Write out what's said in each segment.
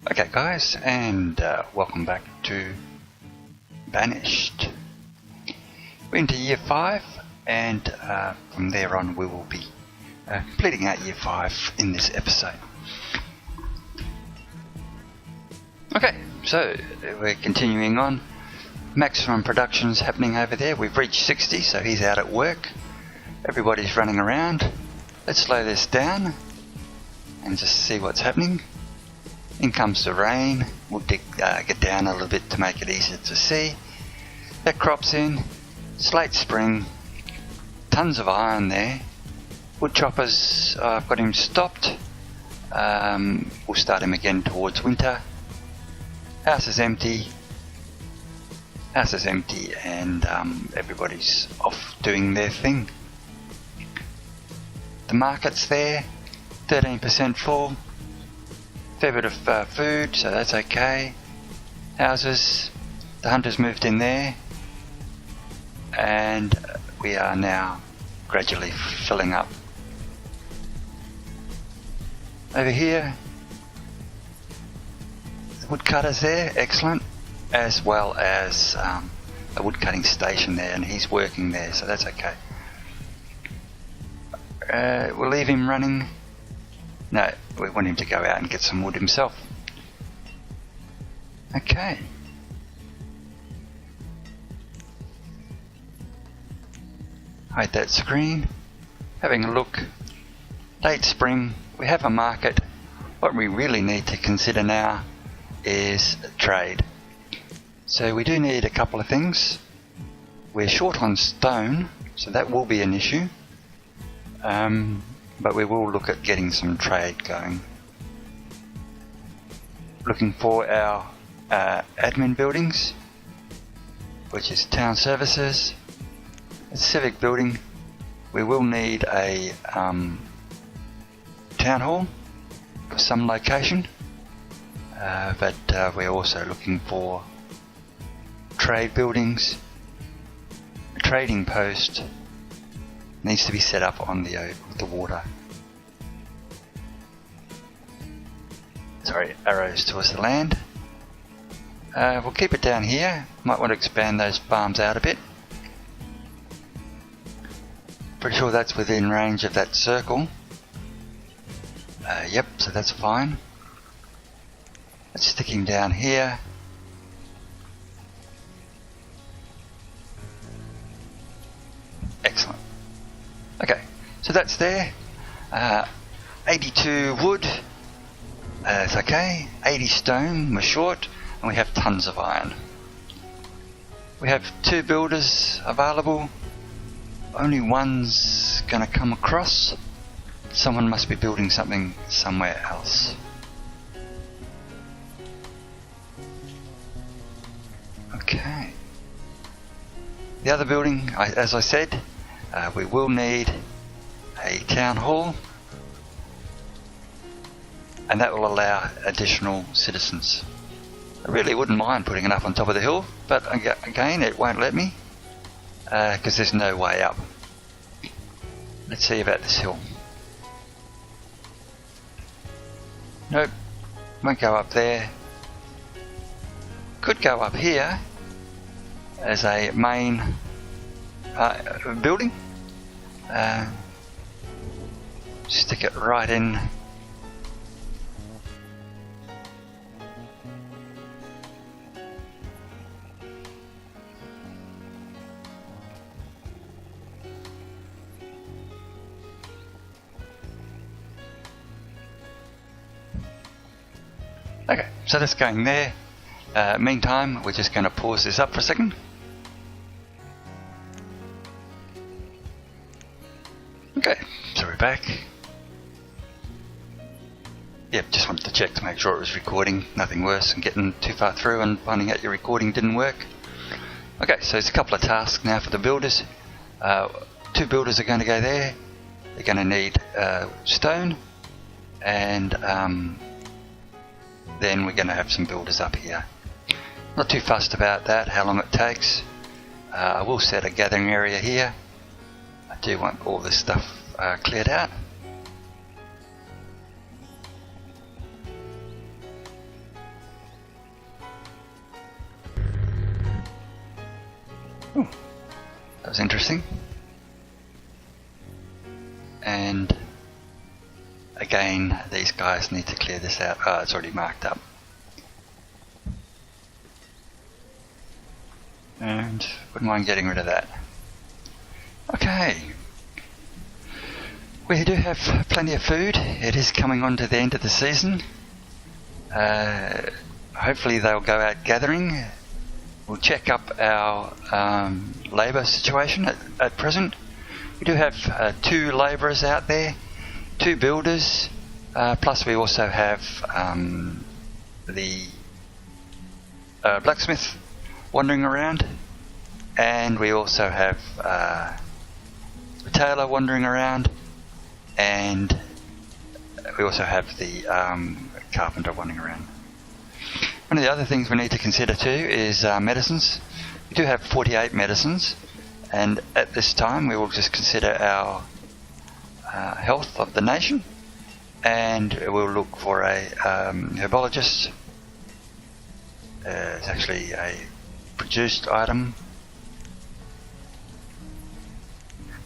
Okay guys, and welcome back to Banished. We're into year 5, and from there on we will be completing out year 5 in this episode. Okay, so we're continuing on. Maximum production's happening over there. We've reached 60, so he's out at work. Everybody's running around. Let's slow this down and just see what's happening. In comes the rain. We'll get down a little bit to make it easier to see. That crop's in. Slate spring. Tons of iron there. Wood choppers, I've got him stopped. We'll start him again towards winter. House is empty. House is empty, and everybody's off doing their thing. The market's there. 13% full. Fair bit of food, so that's okay. Houses, the hunters moved in there, and we are now gradually filling up. Over here, the woodcutter's there, excellent, as well as a woodcutting station there, and he's working there, so that's okay. We'll leave him running. No, we want him to go out and get some wood himself. Okay. Hide that screen. Having a look. Late spring. We have a market. What we really need to consider now is trade. So we do need a couple of things. We're short on stone, so that will be an issue. But we will look at getting some trade going. Looking for our admin buildings, which is town services, a civic building. We will need a town hall for some location, but we're also looking for trade buildings. A trading post needs to be set up on the water. Sorry, arrows towards the land. We'll keep it down here. Might want to expand those farms out a bit. Pretty sure that's within range of that circle. Yep, so that's fine. Let's stick him down here. Excellent. Okay, so that's there. 82 wood. It's okay. 80 stone, we're short, and we have tons of iron. We have 2 builders available. Only one's going to come across. Someone must be building something somewhere else. Okay. The other building, as I said, we will need a town hall, and that will allow additional citizens. I really wouldn't mind putting it up on top of the hill, but again it won't let me because there's no way up. Let's see about this hill. Nope, won't go up there. Could go up here as a main building. Stick it right in. Okay, so that's going there. Meantime, we're just going to pause this up for a second. Okay, so we're back. Yep, just wanted to check to make sure it was recording. Nothing worse than getting too far through and finding out your recording didn't work. Okay, so there's a couple of tasks now for the builders. 2 builders are going to go there. They're going to need stone, and then we're going to have some builders up here. Not too fussed about that, how long it takes. I will set a gathering area here. I do want all this stuff cleared out. That was interesting. And again, these guys need to clear this out. Oh, it's already marked up. And wouldn't mind getting rid of that. Okay. We do have plenty of food. It is coming on to the end of the season. Hopefully they'll go out gathering. We'll check up our labour situation at present. We do have 2 labourers out there, 2 builders, plus we also have the blacksmith wandering around, and we also have the tailor wandering around, and we also have the carpenter wandering around. One of the other things we need to consider too is medicines. We do have 48 medicines, and at this time we will just consider our health of the nation, and we'll look for a herbologist. It's actually a produced item.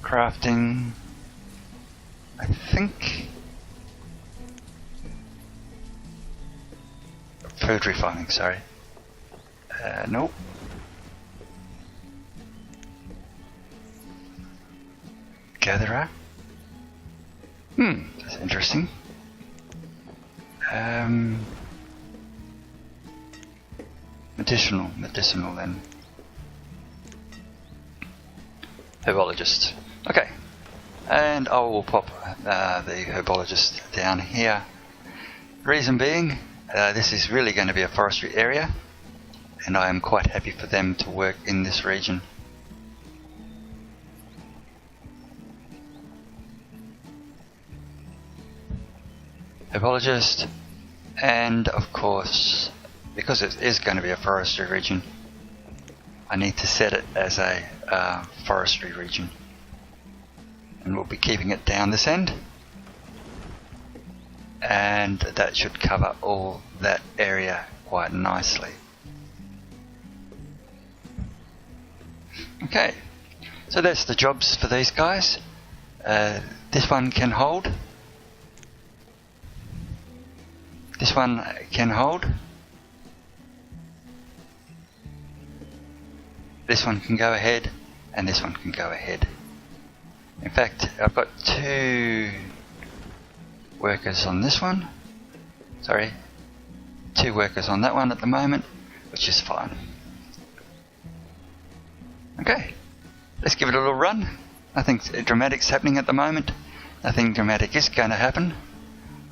Crafting, I think. Food refining, sorry. Nope. Gatherer. That's interesting. Medicinal then. Herbologist. Okay. And I will pop the herbologist down here. Reason being, this is really going to be a forestry area, and I am quite happy for them to work in this region. Herbologist, and of course, because it is going to be a forestry region, I need to set it as a forestry region, and we'll be keeping it down this end, and that should cover all that area quite nicely. Okay, so that's the jobs for these guys. This one can hold. This one can hold. This one can go ahead, and this one can go ahead. In fact, I've got 2 workers on this one. Sorry, 2 workers on that one at the moment, which is fine. Okay, let's give it a little run. Nothing dramatic's happening at the moment. Nothing dramatic is going to happen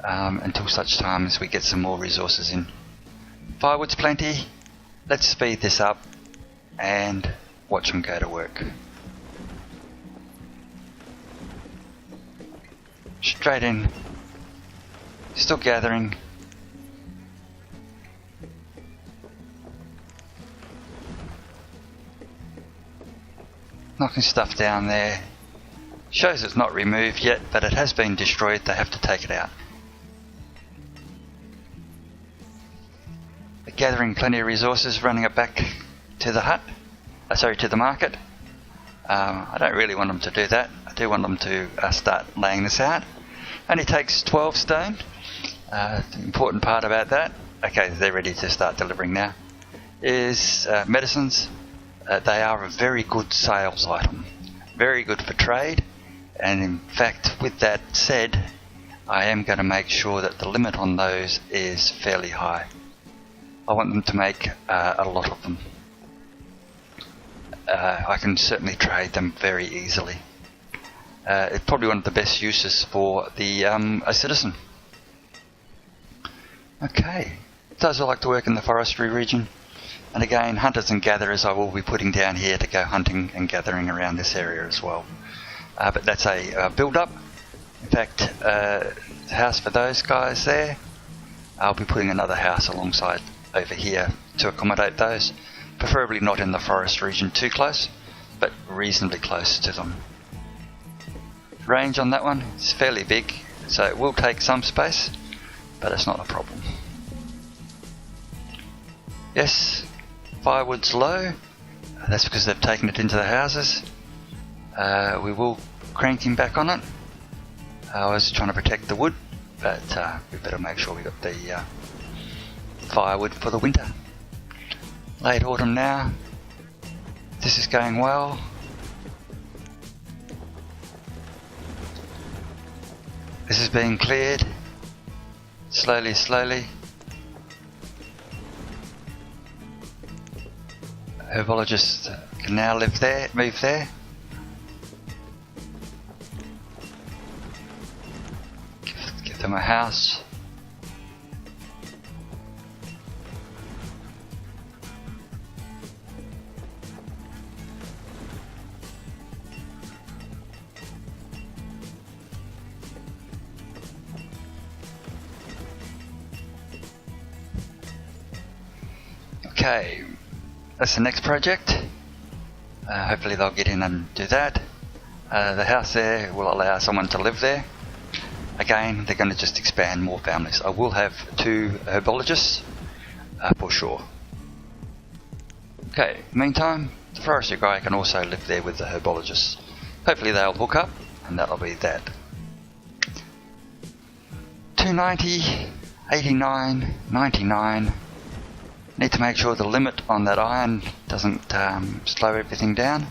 until such time as we get some more resources in. Firewood's plenty. Let's speed this up and watch them go to work. Straight in. Still gathering. Knocking stuff down there. Shows it's not removed yet, but it has been destroyed. They have to take it out. They're gathering plenty of resources, running it back to the hut. To the market. I don't really want them to do that. I do want them to start laying this out. Only takes 12 stone. The important part about that, okay, they're ready to start delivering now, is medicines. They are a very good sales item. Very good for trade. And in fact, with that said, I am going to make sure that the limit on those is fairly high. I want them to make a lot of them. I can certainly trade them very easily. It's probably one of the best uses for the a citizen. Okay, those who like to work in the forestry region, and again, hunters and gatherers I will be putting down here to go hunting and gathering around this area as well. But that's a build-up. In fact, house for those guys there. I'll be putting another house alongside over here to accommodate those. Preferably not in the forest region too close, but reasonably close to them. Range on that one is fairly big, so it will take some space, but it's not a problem. Yes, firewood's low. That's because they've taken it into the houses. We will crank him back on it. I was trying to protect the wood, but we better make sure we got the firewood for the winter. Late autumn now. This is going well. This is being cleared slowly, slowly. Herbologists can now live there, move there. Give them a house. Okay, that's the next project. Hopefully they'll get in and do that. The house there will allow someone to live there. Again, they're going to just expand more families. I will have 2 herbologists for sure. Okay, meantime, the forestry guy can also live there with the herbologists. Hopefully they'll hook up, and that'll be that. 290, 89, 99. Need to make sure the limit on that iron doesn't slow everything down.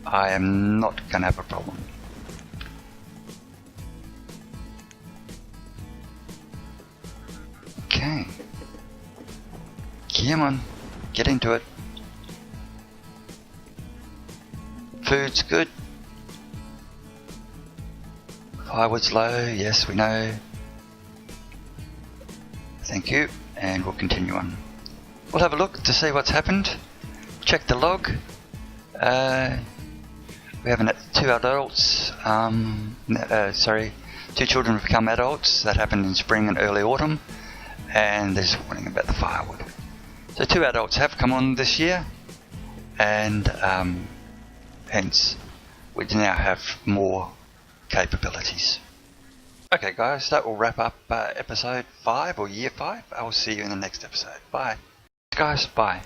I am not going to have a problem. Okay. Come on, get into it. Food's good. Firewood's low, yes we know. Thank you. And we'll continue on. We'll have a look to see what's happened. Check the log. We have 2 adults. 2 children have become adults. That happened in spring and early autumn. And there's a warning about the firewood. So 2 adults have come on this year, and hence we now have more capabilities. Okay guys, that will wrap up episode 5 or year 5. I will see you in the next episode. Bye. Guys, bye.